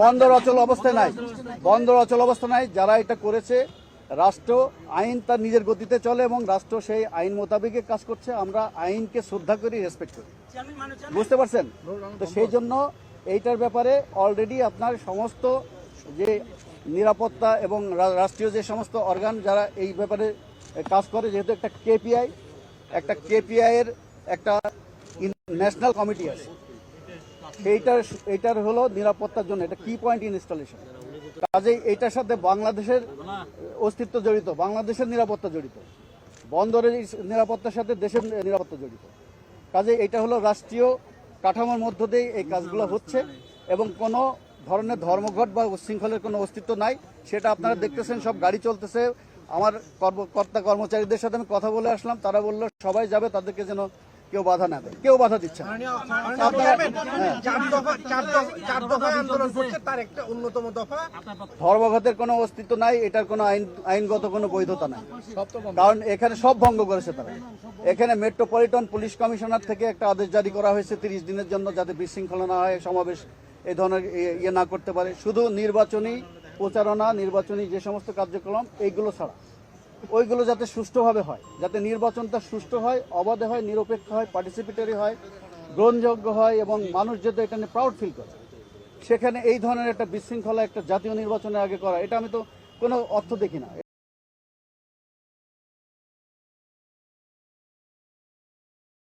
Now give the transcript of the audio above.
বন্দর অচল অবস্থায় নাই, বন্দর অচল অবস্থা নাই। যারা এটা করেছে, রাষ্ট্র আইন তার নিজের গতিতে চলে এবং রাষ্ট্র সেই আইন মোতাবেক কাজ করছে। আমরা আইনকে শ্রদ্ধা করি, রেসপেক্ট করি, বুঝতে পারছেন? তো সেই জন্য এইটার ব্যাপারে অলরেডি আপনার সমস্ত যে নিরাপত্তা এবং রাষ্ট্রীয় যে সমস্ত অর্গান যারা এই ব্যাপারে কাজ করে, যেহেতু একটা কেপিআই এর একটা ন্যাশনাল কমিটি আছে, এইটার হলো নিরাপত্তার জন্য এটা কি পয়েন্ট ইনস্টলেশন। কাজেই এইটার সাথে বাংলাদেশের অস্তিত্ব জড়িত, বাংলাদেশের নিরাপত্তা জড়িত, বন্দরের নিরাপত্তার সাথে দেশের নিরাপত্তা জড়িত। কাজেই এটা হলো রাষ্ট্রীয় কাঠামোর মধ্য দিয়ে এই কাজগুলো হচ্ছে এবং কোনো ধরনের ধর্মঘট বা উচ্ছৃঙ্খলের কোনো অস্তিত্ব নাই। সেটা আপনারা দেখতেছেন, সব গাড়ি চলতেছে। আমার কর্মচারীদের সাথে আমি কথা বলে আসলাম, তারা বললো সবাই যাবে, তাদেরকে যেন কেউ বাধা না দেয়। কেউ বাধা দিচ্ছে না। ধর্মঘটের কোনো অস্তিত্ব নাই, এটার কোনো আইনগত কোনো বৈধতা নাই, কারণ এখানে সব ভঙ্গ করেছে তারা। এখানে মেট্রোপলিটন পুলিশ কমিশনার থেকে একটা আদেশ জারি করা হয়েছে 30 দিনের জন্য, যাতে বিশৃঙ্খলা না হয়, সমাবেশ এই ধরনের ইয়ে না করতে পারে। শুধু নির্বাচনী প্রচারণা, নির্বাচনী যে সমস্ত কার্যক্রম এইগুলো ছাড়া ওইগুলো যাতে সুষ্ঠুভাবে হয়, যাতে নির্বাচনটা সুষ্ঠু হয়, অবাধে হয়, নিরপেক্ষ হয়, পার্টিসিপেটরি হয়, গ্রহণযোগ্য হয় এবং মানুষ যাতে এটা নিয়ে প্রাউড ফিল করে। সেখানে এই ধরনের একটা বিশৃঙ্খলা একটা জাতীয় নির্বাচনের আগে করা, এটা আমি তো কোনো অর্থ দেখি না।